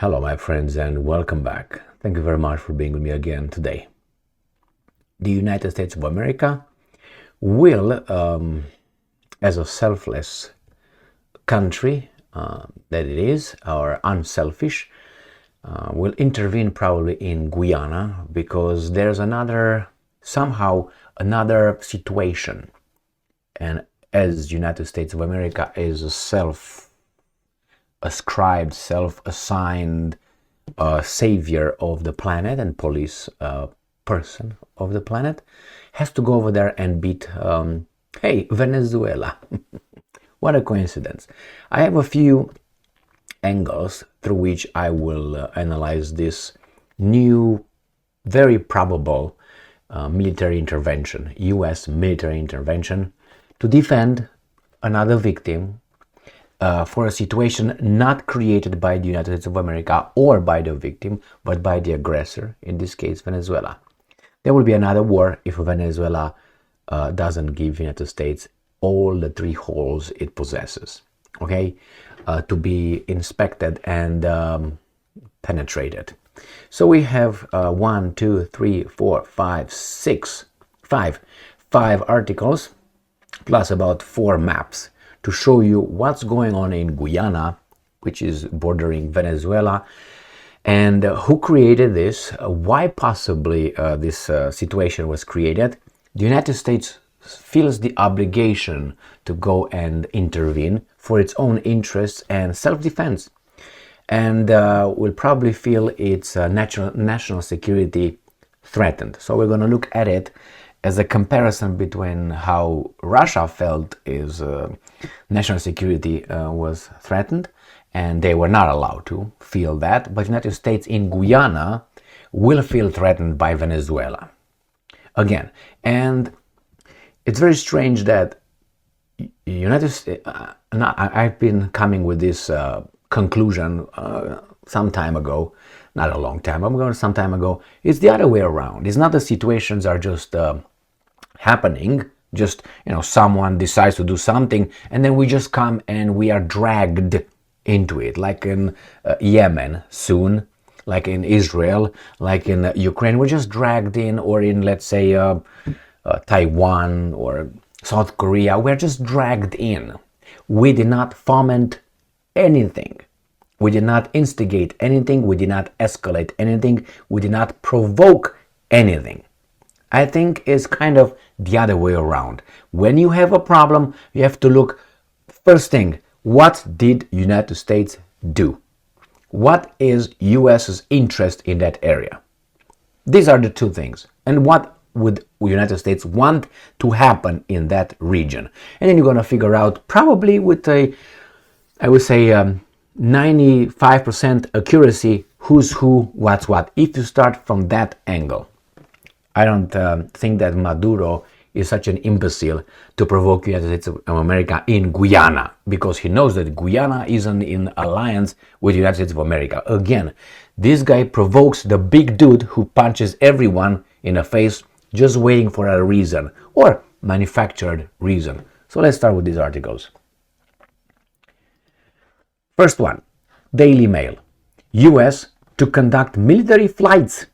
Hello, my friends, and welcome back. Thank you very much for being with me again today. The United States of America will, as a selfless country that it is, or unselfish, will intervene probably in Guyana because there's somehow another situation. And as United States of America is a self-ascribed, self-assigned savior of the planet and police person of the planet, has to go over there and beat, hey, Venezuela. What a coincidence. I have a few angles through which I will analyze this new, very probable military intervention, US military intervention, to defend another victim for a situation not created by the United States of America or by the victim, but by the aggressor, in this case Venezuela. There will be another war if Venezuela doesn't give the United States all the 3 holes it possesses, okay, to be inspected and penetrated. So we have 1, 2, 3, 4, 5, 6, 5 articles plus about 4 maps to show you what's going on in Guyana, which is bordering Venezuela, and who created this, why possibly this situation was created. The United States feels the obligation to go and intervene for its own interests and self-defense, and will probably feel its national security threatened. So we're going to look at it as a comparison between how Russia felt its national security was threatened, and they were not allowed to feel that, but the United States in Guyana will feel threatened by Venezuela again. And it's very strange that United States, I've been coming with this conclusion some time ago, not a long time ago, some time ago. It's the other way around. It's not the situations are just happening, just, someone decides to do something and then we just come and we are dragged into it, like in Yemen soon, like in Israel, like in Ukraine. We're just dragged in, or in, let's say, Taiwan or South Korea. We're just dragged in. We did not foment anything. We did not instigate anything. We did not escalate anything. We did not provoke anything. I think it's kind of the other way around. When you have a problem, you have to look, first thing, what did United States do? What is US's interest in that area? These are the 2 things. And what would United States want to happen in that region? And then you're going to figure out, probably with I would say 95% accuracy, who's who, what's what, if you start from that angle. I don't think that Maduro is such an imbecile to provoke the United States of America in Guyana, because he knows that Guyana isn't in alliance with the United States of America. Again, this guy provokes the big dude who punches everyone in the face, just waiting for a reason, or manufactured reason. So let's start with these articles. First one, Daily Mail. US to conduct military flights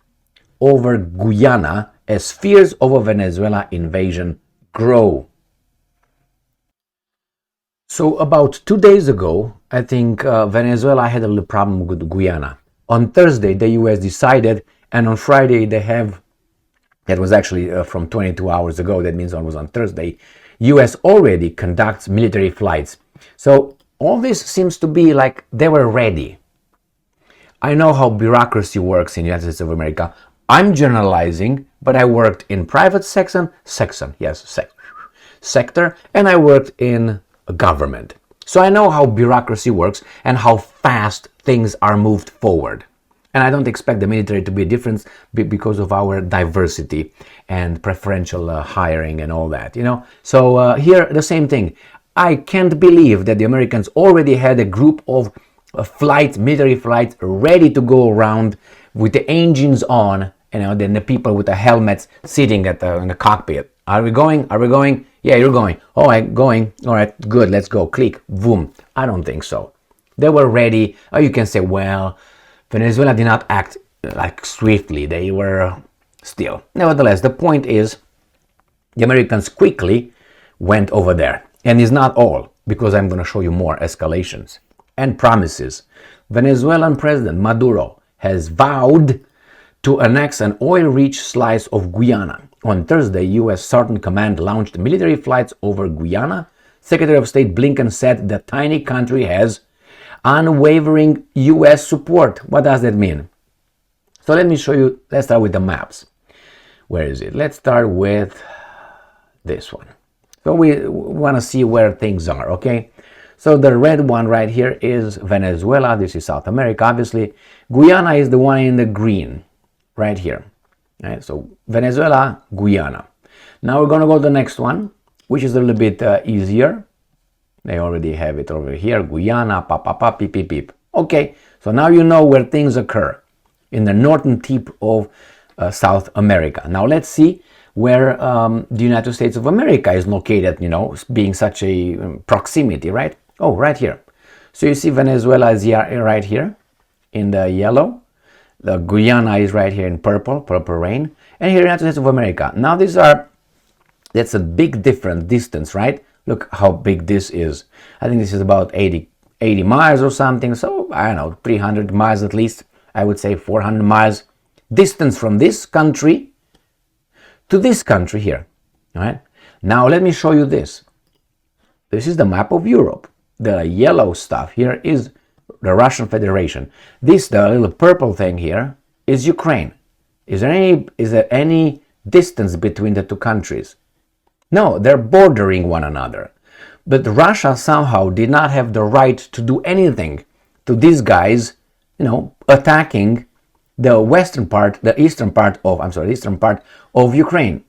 over Guyana as fears over Venezuela invasion grow. So about 2 days ago, I think Venezuela had a little problem with Guyana. On Thursday, the US decided, and on Friday that was actually from 22 hours ago, that means it was on Thursday, US already conducts military flights. So all this seems to be like they were ready. I know how bureaucracy works in the United States of America. I'm generalizing, but I worked in private sector, and I worked in government. So I know how bureaucracy works and how fast things are moved forward. And I don't expect the military to be a difference because of our diversity and preferential hiring and all that, So here, the same thing. I can't believe that the Americans already had a group of military flights ready to go around with the engines on, then the people with the helmets sitting in the cockpit. Are we going? Yeah, you're going. All right, going. All right, good, let's go. Click, boom. I don't think so. They were ready. Or you can say, well, Venezuela did not act like swiftly. They were still. Nevertheless, the point is the Americans quickly went over there. And it's not all, because I'm going to show you more escalations and promises. Venezuelan President Maduro has vowed to annex an oil-rich slice of Guyana. On Thursday, U.S. Southern Command launched military flights over Guyana. Secretary of State Blinken said the tiny country has unwavering U.S. support. What does that mean? So let me show you. Let's start with the maps. Where is it? Let's start with this one. So we want to see where things are, okay? So the red one right here is Venezuela. This is South America, obviously. Guyana is the one in the green, right here. Right? So Venezuela, Guyana. Now we're going to go to the next one, which is a little bit easier. They already have it over here. Guyana, beep, beep, beep. Okay, so now you know where things occur in the northern tip of South America. Now let's see where the United States of America is located, you know, being such a proximity, right? Oh, right here. So you see Venezuela is here, right here in the yellow. The Guyana is right here in purple rain. And here United States of America. Now that's a big different distance, right? Look how big this is. I think this is about 80 miles or something. So, I don't know, 300 miles at least. I would say 400 miles distance from this country to this country here. All right. Now let me show you this. This is the map of Europe. The yellow stuff here is the Russian Federation. This, the little purple thing here, is Ukraine. Is there any distance between the two countries? No, they're bordering one another. But Russia somehow did not have the right to do anything to these guys, you know, attacking the eastern part of Ukraine.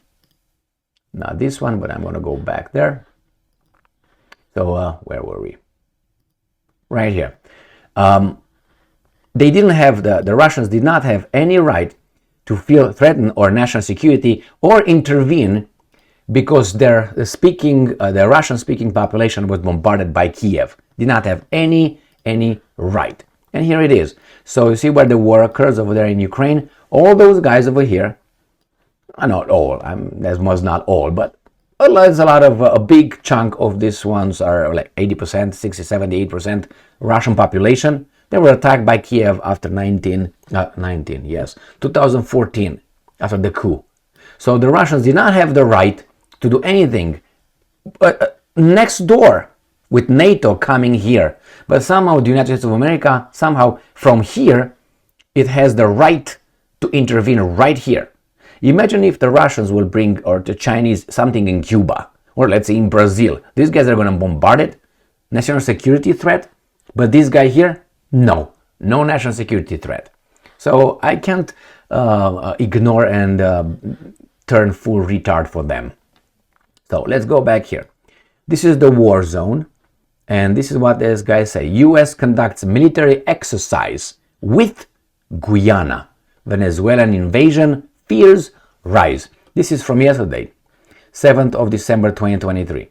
Not this one, but I'm going to go back there. So where were we? Right here. They didn't have the Russians did not have any right to feel threatened or national security or intervene because the Russian-speaking population was bombarded by Kiev. Did not have any right. And here it is. So you see where the war occurs over there in Ukraine. All those guys over here, not all, that was not all, but there's a lot of, a big chunk of these ones are like 80%, 60, 70, 8% Russian population. They were attacked by Kiev after 2014, after the coup. So the Russians did not have the right to do anything next door with NATO coming here. But somehow the United States of America, somehow from here, it has the right to intervene right here. Imagine if the Russians will bring, or the Chinese, something in Cuba, or let's say in Brazil. These guys are going to bombard it. National security threat. But this guy here, no national security threat. So I can't ignore and turn full retard for them. So let's go back here. This is the war zone. And this is what these guys say. U.S. conducts military exercise with Guyana. Venezuelan invasion fears rise. This is from yesterday, 7th of December 2023.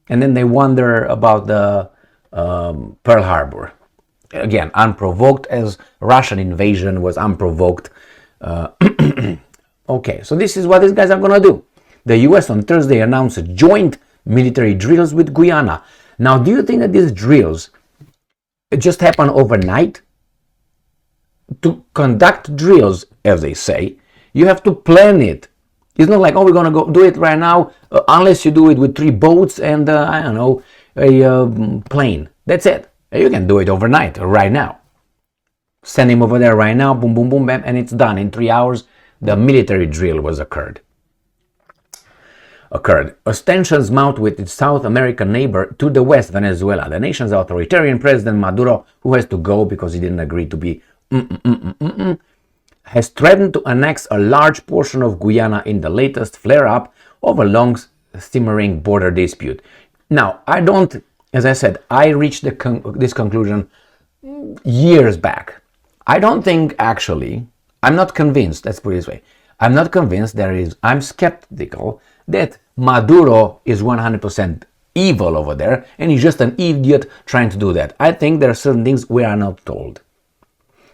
And then they wonder about the Pearl Harbor. Again, unprovoked, as Russian invasion was unprovoked. Okay, so this is what these guys are going to do. The U.S. on Thursday announced joint military drills with Guyana. Now, do you think that these drills just happen overnight? To conduct drills, as they say, you have to plan it. It's not like, oh, we're going to go do it right now, unless you do it with 3 boats and, I don't know, a plane. That's it. You can do it overnight, right now. Send him over there right now, boom, boom, boom, bam, and it's done. In 3 hours, the military drill was occurred. As tensions mount with its South American neighbor to the west, Venezuela, the nation's authoritarian president Maduro, who has to go because he didn't agree to be has threatened to annex a large portion of Guyana in the latest flare-up of a long simmering border dispute. Now, as I said, I reached this conclusion years back. I don't think, actually, I'm not convinced, let's put it this way, I'm not convinced I'm skeptical that Maduro is 100% evil over there and he's just an idiot trying to do that. I think there are certain things we are not told.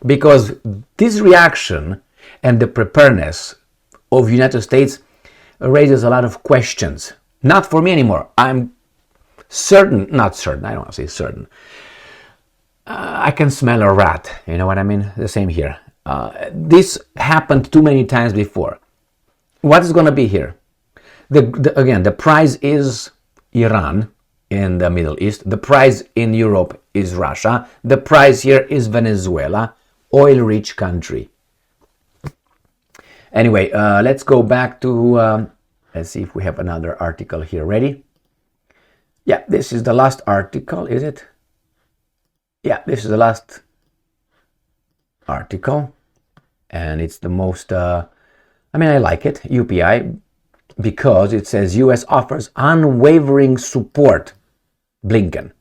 because this reaction and the preparedness of United States raises a lot of questions. Not for me anymore. I'm certain, not certain, I don't want to say certain. I can smell a rat, you know what I mean? The same here. This happened too many times before. What is going to be here? Again, the prize is Iran in the Middle East. The prize in Europe is Russia. The prize here is Venezuela, oil-rich country. Anyway, let's go back to, let's see if we have another article here ready. Yeah, this is the last article, is it? Yeah, this is the last article. And it's the most, I like it, UPI, because it says U.S. offers unwavering support, Blinken,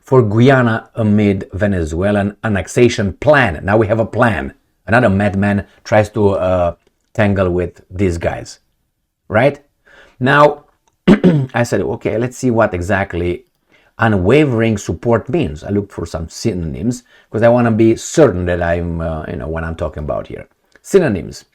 for Guyana amid Venezuelan annexation plan. Now we have a plan. Another madman tries to tangle with these guys, right? Now, I said, okay, let's see what exactly unwavering support means. I looked for some synonyms because I want to be certain that I'm, what I'm talking about here. Synonyms: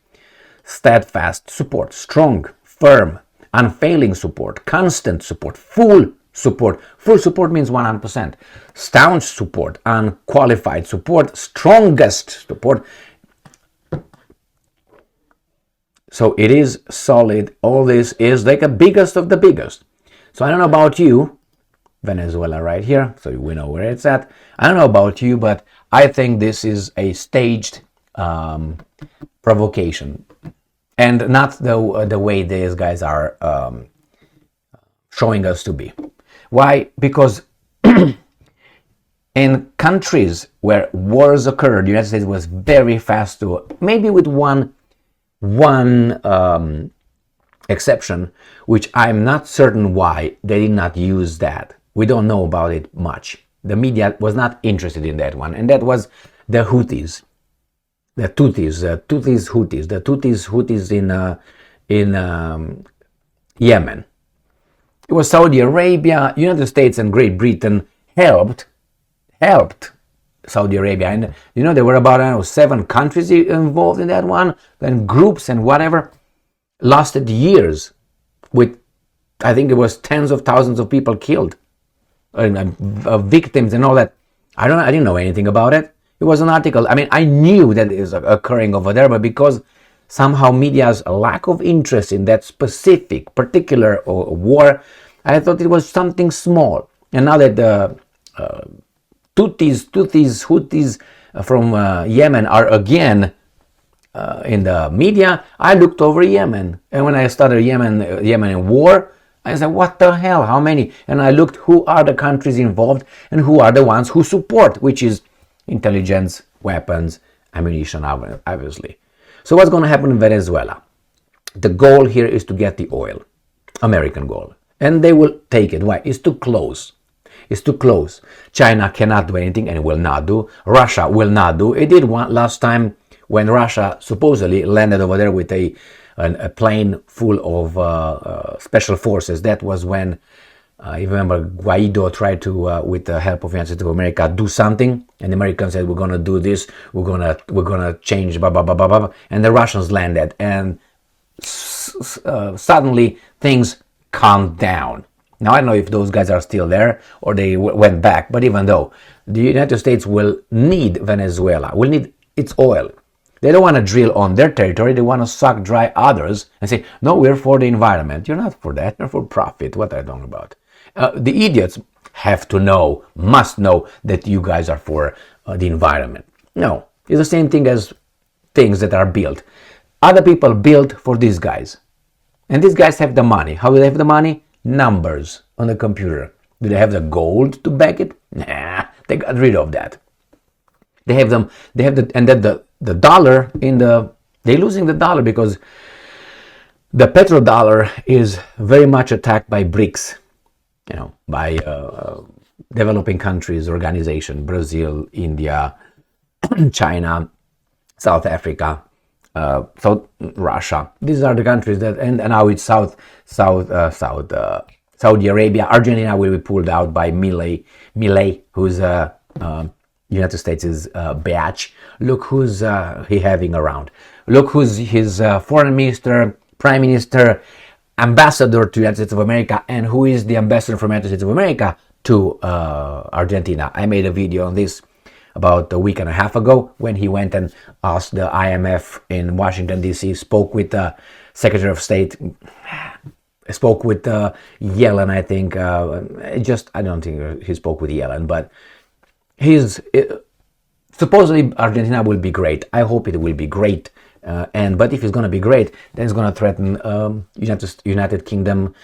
steadfast support, strong, firm, unfailing support, constant support, full support. Full support means 100%. Staunch support, unqualified support, strongest support. So it is solid. All this is like a biggest of the biggest. So I don't know about you, Venezuela right here, so we know where it's at. I don't know about you, but I think this is a staged provocation, and not the way these guys are showing us to be. Why? Because in countries where wars occurred, the United States was very fast to, maybe with one exception, which I'm not certain why they did not use that. We don't know about it much. The media was not interested in that one, and that was the Houthis. The Houthis in Yemen. It was Saudi Arabia, United States, and Great Britain helped Saudi Arabia, and there were about 7 countries involved in that one, then groups and whatever. Lasted years, with I think it was tens of thousands of people killed, victims and all that. I didn't know anything about it. It was an article. I knew that it was occurring over there, but because somehow media's lack of interest in that particular war, I thought it was something small. And now that the Houthis from Yemen are again in the media, I looked over Yemen. And when I started Yemen in war, I said, what the hell? How many? And I looked who are the countries involved and who are the ones who support, which is intelligence, weapons, ammunition, obviously. So what's going to happen in Venezuela? The goal here is to get the oil, American goal. And they will take it. Why? It's too close. It's too close. China cannot do anything and will not do. Russia will not do. It did one last time when Russia supposedly landed over there with a plane full of special forces. That was when, you remember, Guaido tried to, with the help of the United States of America, do something, and the Americans said, we're going to do this, we're gonna change, blah, blah, blah, blah, blah, and the Russians landed, and suddenly things calmed down. Now, I don't know if those guys are still there or they went back, but even though, the United States will need Venezuela, will need its oil. They don't want to drill on their territory. They want to suck dry others and say, no, we're for the environment. You're not for that. You're for profit. What are you talking about? The idiots have to know, must know that you guys are for the environment. No, it's the same thing as things that are built. Other people build for these guys. And these guys have the money. How do they have the money? Numbers on the computer. Do they have the gold to back it? Nah, they got rid of that. They have them, and then the dollar they're losing the dollar because the petrodollar is very much attacked by BRICS, by developing countries organization, Brazil, India, China, South Africa, South Russia. These are the countries that, and now it's Saudi Arabia. Argentina will be pulled out by Milei, who's United States is batch. Look who's he having around. Look who's his foreign minister, prime minister, ambassador to the United States of America, and who is the ambassador from the United States of America to Argentina. I made a video on this about a week and a half ago when he went and asked the IMF in Washington, D.C., spoke with the Secretary of State, spoke with Yellen, I think. I don't think he spoke with Yellen, but supposedly Argentina will be great. I hope it will be great. But if it's going to be great, then it's going to threaten United Kingdom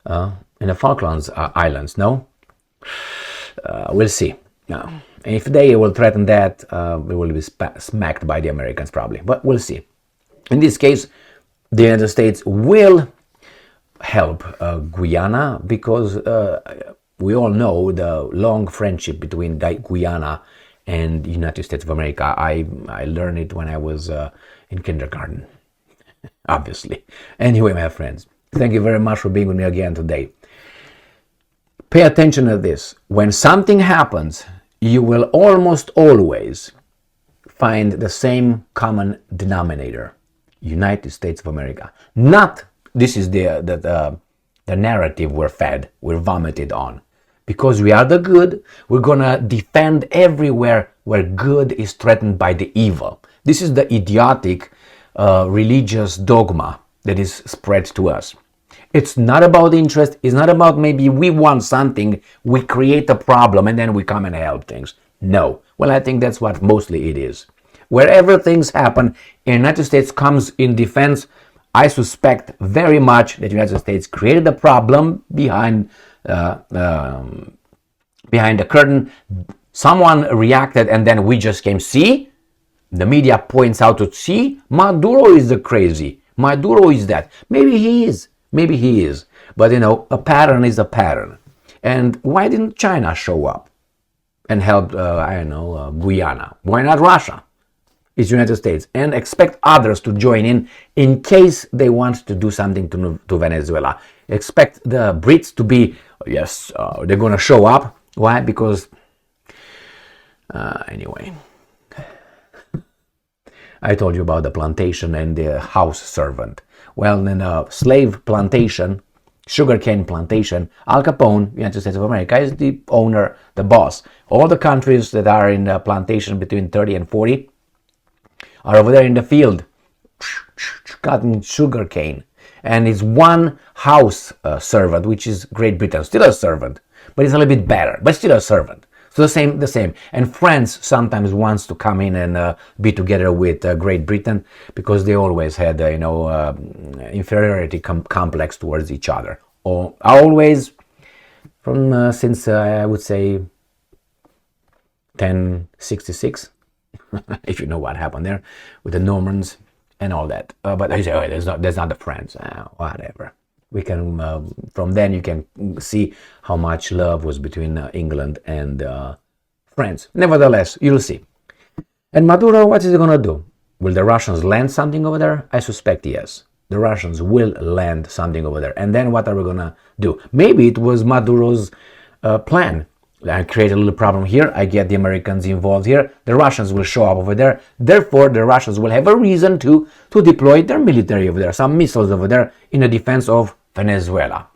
in the Falklands Islands, no? We'll see. If they will threaten that, we will be smacked by the Americans probably, but we'll see. In this case, the United States will help Guyana because we all know the long friendship between Guyana and the United States of America. I learned it when I was in kindergarten, obviously. Anyway, my friends, thank you very much for being with me again today. Pay attention to this. When something happens, you will almost always find the same common denominator: United States of America. Not this is the narrative we're vomited on. Because we are the good, we're gonna defend everywhere where good is threatened by the evil. This is the idiotic religious dogma that is spread to us. It's not about interest, it's not about maybe we want something, we create a problem and then we come and help things. No. Well, I think that's what mostly it is. Wherever things happen, the United States comes in defense. I suspect very much that the United States created a problem behind the curtain. Someone reacted and then we just came, see? The media points out to see, Maduro is the crazy. Maduro is that. Maybe he is. But a pattern is a pattern. And why didn't China show up and help, Guyana? Why not Russia? It's United States. And expect others to join in case they want to do something to Venezuela. Expect the Brits to be, they're going to show up. Why? Because, anyway. I told you about the plantation and the house servant. Well, in a slave plantation, sugarcane plantation, Al Capone, United States of America, is the owner, the boss. All the countries that are in the plantation between 30 and 40 are over there in the field, cutting sugarcane. And it's one house servant, which is Great Britain, still a servant, but it's a little bit better, but still a servant. So the same. And France sometimes wants to come in and be together with Great Britain because they always had, inferiority complex towards each other. Always, since I would say 1066, if you know what happened there with the Normans and all that. But I say, that's not the French. Whatever. We can from then you can see how much love was between England and France. Nevertheless, you'll see. And Maduro, what is he gonna do? Will the Russians land something over there? I suspect yes. The Russians will land something over there. And then what are we gonna do? Maybe it was Maduro's plan. I create a little problem here. I get the Americans involved here. The Russians will show up over there. Therefore, the Russians will have a reason to deploy their military over there, some missiles over there in the defense of Venezuela.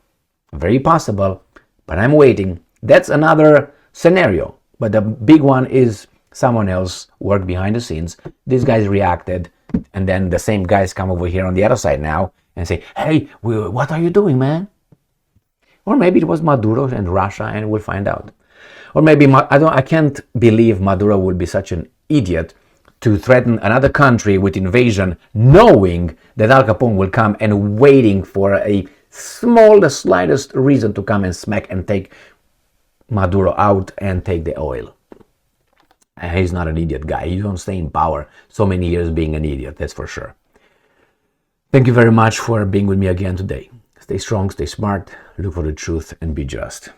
Very possible, but I'm waiting. That's another scenario. But the big one is someone else worked behind the scenes. These guys reacted, and then the same guys come over here on the other side now and say, hey, what are you doing, man? Or maybe it was Maduro and Russia, and we'll find out. Or maybe, I can't believe Maduro would be such an idiot to threaten another country with invasion, knowing that Al Capone will come and waiting for the slightest reason to come and smack and take Maduro out and take the oil. And he's not an idiot guy. He don't stay in power so many years being an idiot, that's for sure. Thank you very much for being with me again today. Stay strong, stay smart, look for the truth, and be just.